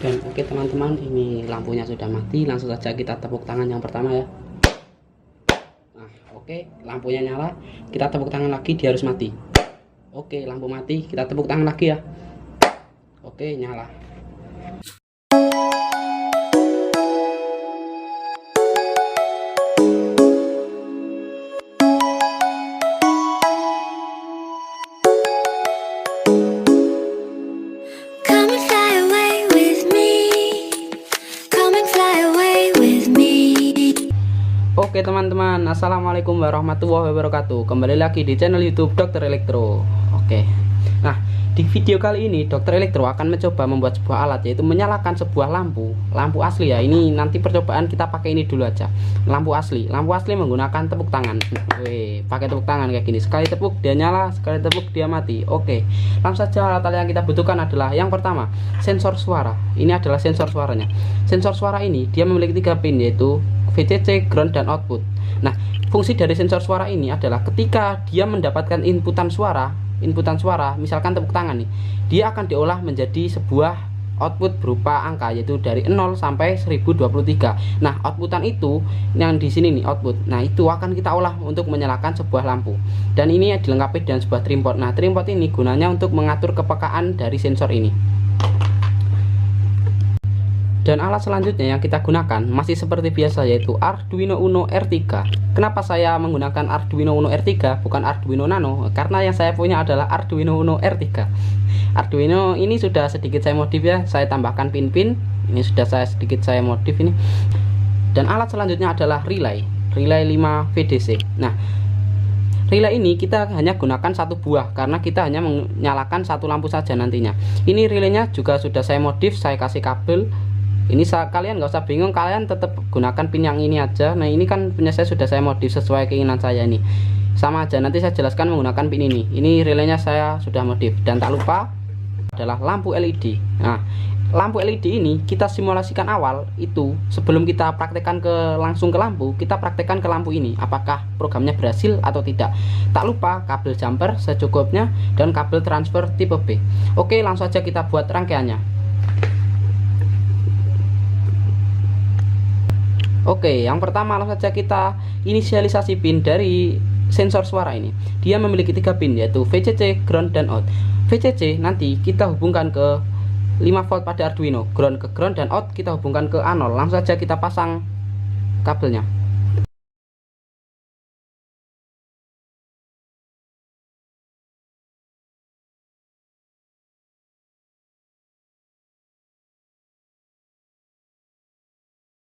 Dan oke teman-teman, ini lampunya sudah mati. Langsung saja kita tepuk tangan yang pertama ya. Nah oke, lampunya nyala, kita tepuk tangan lagi, dia harus mati. Oke, lampu mati, kita tepuk tangan lagi ya. Oke, nyala. Oke teman-teman, assalamualaikum warahmatullahi wabarakatuh. Kembali lagi di channel YouTube Dr. Elektro. Oke, nah di video kali ini Dr. Elektro akan mencoba membuat sebuah alat, yaitu menyalakan sebuah lampu asli ya. Ini nanti percobaan kita pakai ini dulu aja. Lampu asli menggunakan tepuk tangan. Pakai tepuk tangan kayak gini. Sekali tepuk dia nyala, sekali tepuk dia mati. Oke, langsung saja. Alat yang kita butuhkan adalah yang pertama, sensor suara. Ini adalah sensor suaranya. Sensor suara ini dia memiliki 3 pin, yaitu VCC, ground, dan output. Nah, fungsi dari sensor suara ini adalah ketika dia mendapatkan inputan suara, misalkan tepuk tangan nih, dia akan diolah menjadi sebuah output berupa angka, yaitu dari 0 sampai 1023. Nah, outputan itu yang di sini nih, output. Nah, itu akan kita olah untuk menyalakan sebuah lampu. Dan ini dilengkapi dengan sebuah trimpot. Nah, trimpot ini gunanya untuk mengatur kepekaan dari sensor ini. Dan alat selanjutnya yang kita gunakan masih seperti biasa, yaitu Arduino Uno R3. Kenapa saya menggunakan Arduino Uno R3 bukan Arduino Nano? Karena yang saya punya adalah Arduino Uno R3. Arduino ini sudah sedikit saya modif ya, saya tambahkan pin-pin. Ini sudah sedikit saya modif ini. Dan alat selanjutnya adalah relay 5 VDC. Nah, relay ini kita hanya gunakan satu buah karena kita hanya menyalakan satu lampu saja nantinya. Ini relaynya juga sudah saya modif, saya kasih kabel. Ini kalian nggak usah bingung, kalian tetap gunakan pin yang ini aja. Nah, ini kan punya saya sudah saya modif sesuai keinginan saya ini. Sama aja, nanti saya jelaskan menggunakan pin ini. Ini relaynya saya sudah modif. Dan tak lupa adalah lampu LED. Nah, lampu LED ini kita simulasikan awal itu sebelum kita praktekkan langsung ke lampu, kita praktekkan ke lampu ini apakah programnya berhasil atau tidak. Tak lupa kabel jumper secukupnya dan kabel transfer tipe B. Oke, langsung saja kita buat rangkaiannya. Oke, yang pertama langsung saja kita inisialisasi pin dari sensor suara ini. Dia memiliki 3 pin, yaitu VCC, ground, dan out. VCC nanti kita hubungkan ke 5 volt pada Arduino, ground ke ground, dan out kita hubungkan ke A0. Langsung saja kita pasang kabelnya.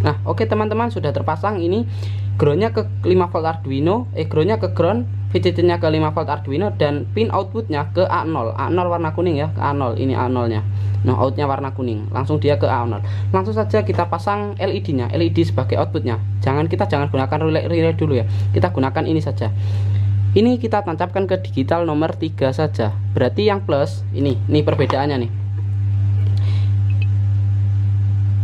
Nah, oke teman-teman, sudah terpasang. Ini groundnya ke 5 volt Arduino, groundnya ke ground, VCC nya ke 5 volt Arduino, dan pin outputnya ke A0. A0 warna kuning ya, ke A0. Ini A0 nya. Nah, outnya warna kuning, langsung dia ke A0. Langsung saja kita pasang LED nya, LED sebagai outputnya. Kita jangan gunakan relay dulu ya, kita gunakan ini saja. Ini kita tancapkan ke digital nomor 3 saja. Berarti yang plus ini perbedaannya nih.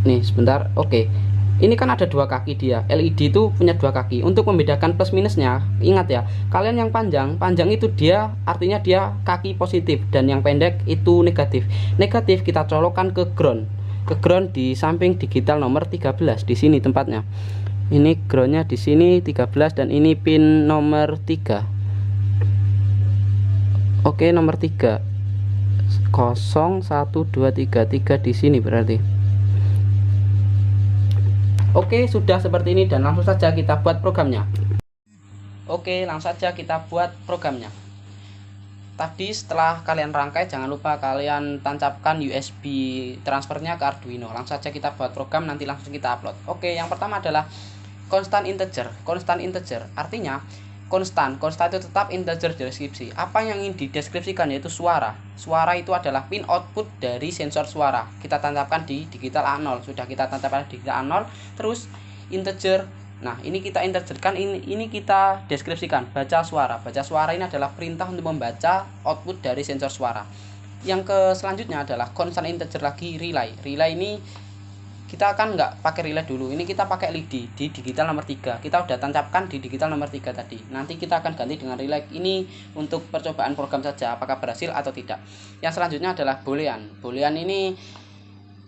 Nih sebentar, oke. Ini kan ada 2 kaki dia. LED itu punya 2 kaki. Untuk membedakan plus minusnya, ingat ya, kalian yang panjang itu dia artinya dia kaki positif, dan yang pendek itu negatif. Negatif kita colokkan ke ground. Ke ground di samping digital nomor 13 di sini tempatnya. Ini groundnya di sini 13, dan ini pin nomor 3. Oke, nomor 3. 0 1 2 3 di sini berarti. Oke, sudah seperti ini, dan langsung saja kita buat programnya. Oke, langsung saja kita buat programnya. Tadi setelah kalian rangkai, jangan lupa kalian tancapkan USB transfernya ke Arduino. Langsung saja kita buat program, nanti langsung kita upload. Oke, yang pertama adalah constant integer. Constant integer artinya konstan itu tetap integer deskripsi. Apa yang ingin dideskripsikan yaitu suara. Suara itu adalah pin output dari sensor suara. Kita tancapkan di digital A0. Sudah kita tancapkan di digital A0. Terus integer. Nah, ini kita integerkan, ini kita deskripsikan. Baca suara. Baca suara ini adalah perintah untuk membaca output dari sensor suara. Yang selanjutnya adalah constant integer lagi, relay. Relay ini kita akan nggak pakai relay dulu, ini kita pakai LED di digital nomor 3. Kita udah tancapkan di digital nomor 3 tadi. Nanti kita akan ganti dengan relay. Ini untuk percobaan program saja apakah berhasil atau tidak. Yang selanjutnya adalah boolean. Boolean ini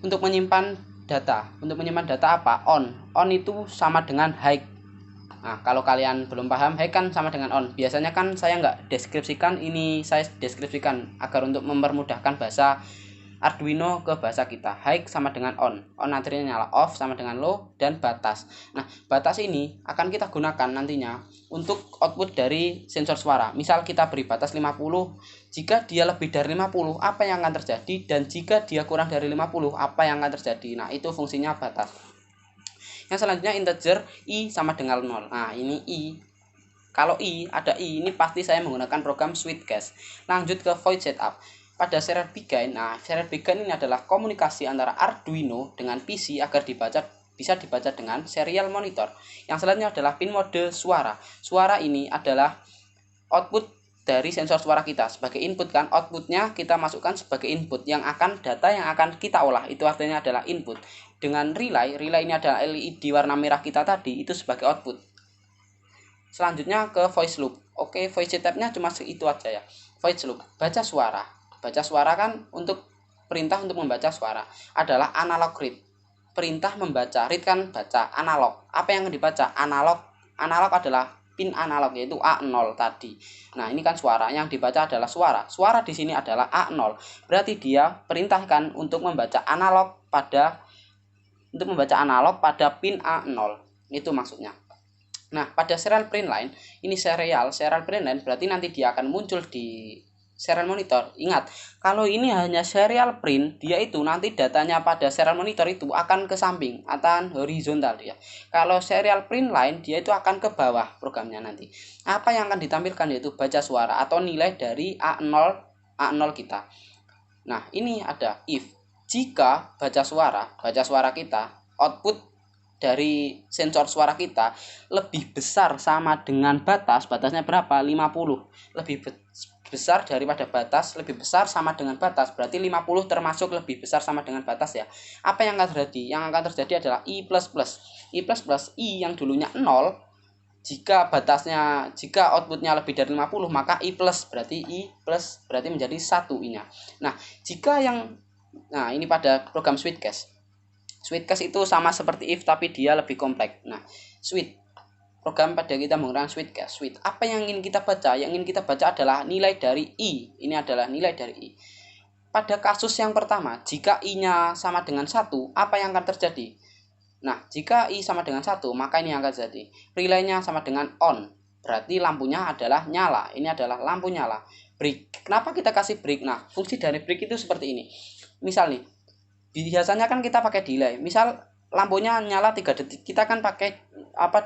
untuk menyimpan data. Untuk menyimpan data apa? On. On itu sama dengan high. Nah, kalau kalian belum paham, high kan sama dengan on. Biasanya kan saya nggak deskripsikan, ini saya deskripsikan agar untuk mempermudahkan bahasa Arduino ke bahasa kita. High sama dengan on. On artinya nyala, off sama dengan low, dan batas. Nah, batas ini akan kita gunakan nantinya untuk output dari sensor suara. Misal kita beri batas 50, jika dia lebih dari 50, apa yang akan terjadi? Dan jika dia kurang dari 50, apa yang akan terjadi? Nah, itu fungsinya batas. Yang selanjutnya integer i sama dengan 0. Nah, ini i. Kalau ada i, ini pasti saya menggunakan program Sweetcast. Lanjut ke void setup. Pada serial begin, serial begin ini adalah komunikasi antara Arduino dengan PC agar bisa dibaca dengan serial monitor. Yang selanjutnya adalah pin mode suara. Suara ini adalah output dari sensor suara kita sebagai input kan, outputnya kita masukkan sebagai input yang akan data yang akan kita olah, itu artinya adalah input. Dengan relay ini adalah LED warna merah kita tadi, itu sebagai output. Selanjutnya ke voice loop. Oke, voice setupnya cuma itu aja ya. Voice loop, baca suara. Baca suara kan untuk perintah untuk membaca suara adalah analog read. Perintah membaca, read kan baca, analog. Apa yang dibaca? Analog. Analog adalah pin analog, yaitu A0 tadi. Nah, ini kan suara, yang dibaca adalah suara. Suara di sini adalah A0. Berarti dia perintahkan untuk membaca analog pada pin A0. Itu maksudnya. Nah, pada serial print line, ini serial print line berarti nanti dia akan muncul di serial monitor. Ingat, kalau ini hanya serial print, dia itu nanti datanya pada serial monitor itu akan ke samping, akan horizontal dia. Kalau serial print line, dia itu akan ke bawah programnya nanti. Apa yang akan ditampilkan yaitu baca suara atau nilai dari A0 kita. Nah, ini ada if. Jika baca suara kita, output dari sensor suara kita lebih besar sama dengan batasnya berapa? 50. Lebih besar daripada batas, lebih besar sama dengan batas, berarti 50 termasuk lebih besar sama dengan batas ya. Apa yang akan terjadi? Yang akan terjadi adalah i++. I yang dulunya 0, jika outputnya lebih dari 50, maka i plus berarti menjadi 1 i-nya. Nah, ini pada program Sweetcast. Sweetcast itu sama seperti if tapi dia lebih kompleks. Nah, program pada kita menggunakan Sweetcast. Apa yang ingin kita baca? Yang ingin kita baca adalah nilai dari i. Ini adalah nilai dari i. Pada kasus yang pertama, jika i-nya sama dengan 1, apa yang akan terjadi? Nah, jika i sama dengan 1, maka ini yang akan terjadi. Relay-nya sama dengan on. Berarti lampunya adalah nyala. Ini adalah lampu nyala. Break. Kenapa kita kasih break? Nah, fungsi dari break itu seperti ini. Misal nih, biasanya kan kita pakai delay. Misal lampunya nyala 3 detik, kita kan pakai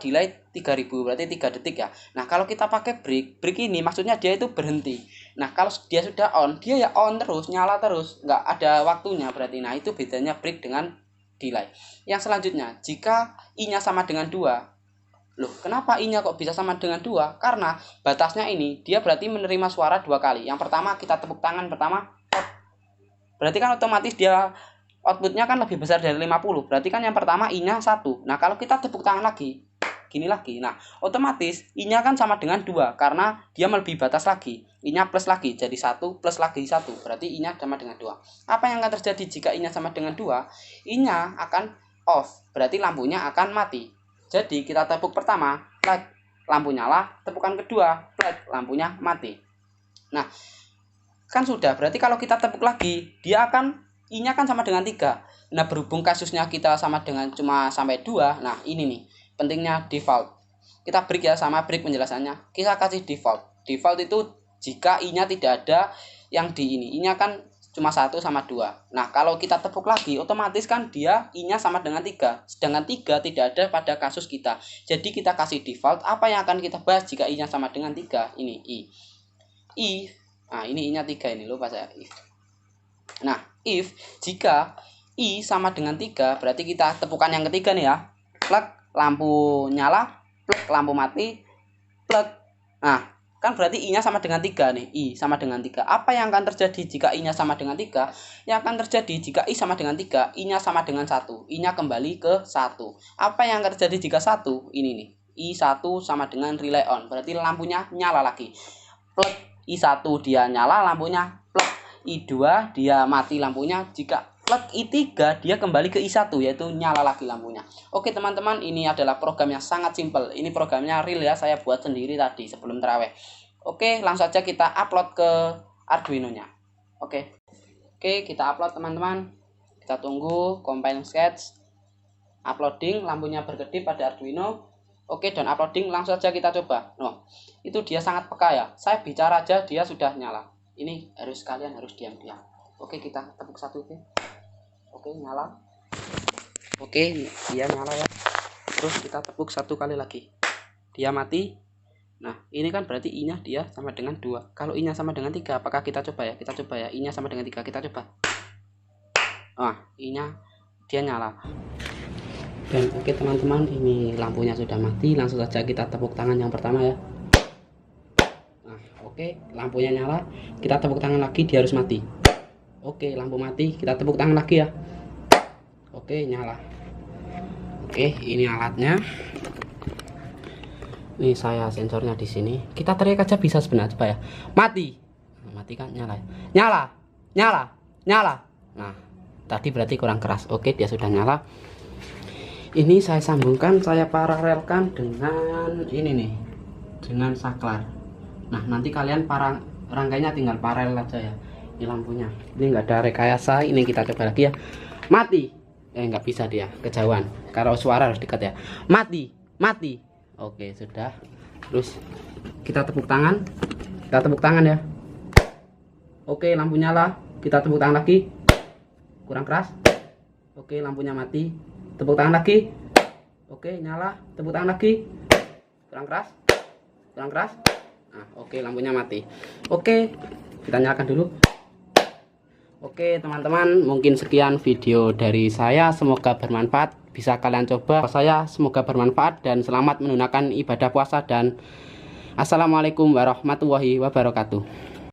delay 3000, berarti 3 detik ya. Nah, kalau kita pakai break ini maksudnya dia itu berhenti. Nah, kalau dia sudah on, dia ya on terus, nyala terus, nggak ada waktunya berarti. Nah, itu bedanya break dengan delay. Yang selanjutnya, jika i-nya sama dengan 2. Loh, kenapa i-nya kok bisa sama dengan 2? Karena batasnya ini, dia berarti menerima suara 2 kali. Yang pertama kita tepuk tangan pertama, berarti kan otomatis dia outputnya kan lebih besar dari 50. Berarti kan yang pertama i-nya 1. Nah, kalau kita tepuk tangan lagi, gini lagi. Nah, otomatis i-nya kan sama dengan 2 karena dia melebihi batas lagi. I-nya plus lagi jadi 1 plus lagi 1. Berarti i-nya sama dengan 2. Apa yang akan terjadi jika i-nya sama dengan 2? I-nya akan off. Berarti lampunya akan mati. Jadi kita tepuk pertama, flag, lampu nyala. Tepukan kedua, flag, lampunya mati. Nah, kan sudah. Berarti kalau kita tepuk lagi, dia akan i-nya kan sama dengan 3. Nah, berhubung kasusnya kita sama dengan cuma sampai 2. Nah, ini nih pentingnya default. Kita break ya, sama break penjelasannya. Kita kasih default. Default itu jika i-nya tidak ada yang di ini. I-nya kan cuma 1 sama 2. Nah, kalau kita tepuk lagi, otomatis kan dia i-nya sama dengan 3. Sedangkan 3 tidak ada pada kasus kita. Jadi kita kasih default. Apa yang akan kita bahas jika i-nya sama dengan 3? Ini i. Nah, ini i-nya 3 ini, lupa saya if. Nah, if jika i sama dengan 3, berarti kita tepukan yang ketiga nih ya. Plug, lampu nyala, plug, lampu mati, plug. Nah, kan berarti i-nya sama dengan 3 nih. I sama dengan 3. Apa yang akan terjadi jika i-nya sama dengan 3? Yang akan terjadi jika i sama dengan 3, i-nya sama dengan 1. I-nya kembali ke 1. Apa yang akan terjadi jika 1? Ini nih. I1 sama dengan relay on. Berarti lampunya nyala lagi. Plug I1 dia nyala lampunya, plug I2 dia mati lampunya. Jika klik I3 dia kembali ke I1, yaitu nyala lagi lampunya. Oke teman-teman, ini adalah program yang sangat simpel. Ini programnya real ya, saya buat sendiri tadi sebelum terawih. Oke, langsung saja kita upload ke Arduino nya. Oke, kita upload teman-teman. Kita tunggu compile sketch, uploading, lampunya berkedip pada Arduino. Oke, dan uploading, langsung saja kita coba. Noh, itu dia sangat peka ya, saya bicara aja dia sudah nyala. Ini kalian harus diam-diam. Oke, kita tepuk satu. Oke, nyala. Oke, dia nyala ya. Terus kita tepuk satu kali lagi, dia mati. Nah, ini kan berarti I-nya dia sama dengan 2. Kalau I-nya sama dengan 3, apakah kita coba ya? Kita coba ya, I-nya sama dengan 3, kita coba. I-nya dia nyala. Dan oke teman-teman, ini lampunya sudah mati. Langsung saja kita tepuk tangan yang pertama ya. Nah, oke, lampunya nyala. Kita tepuk tangan lagi, dia harus mati. Oke, lampu mati, kita tepuk tangan lagi ya. Oke, nyala. Oke, ini alatnya. Ini saya sensornya di sini. Kita teriak aja bisa sebenarnya, coba ya. Mati. Mati kan, nyala. Nyala. Nah, tadi berarti kurang keras. Oke, dia sudah nyala. Ini saya sambungkan, saya paralelkan dengan ini nih, dengan saklar. Nah, nanti kalian rangkainya tinggal paralel aja ya. Ini lampunya, ini nggak ada rekayasa. Ini kita coba lagi ya. Mati. Nggak bisa dia, kejauhan. Kalau suara harus dekat ya. Mati. Oke, sudah. Terus kita tepuk tangan. Ya. Oke, lampu nyala. Kita tepuk tangan lagi. Kurang keras. Oke, lampunya mati. Tepuk tangan lagi. Oke, nyala. Tepuk tangan lagi. Kurang keras. Nah, oke, lampunya mati. Oke, kita nyalakan dulu. Oke teman-teman, mungkin sekian video dari saya, semoga bermanfaat. Bisa kalian coba. Saya semoga bermanfaat dan selamat menunaikan ibadah puasa, dan assalamualaikum warahmatullahi wabarakatuh.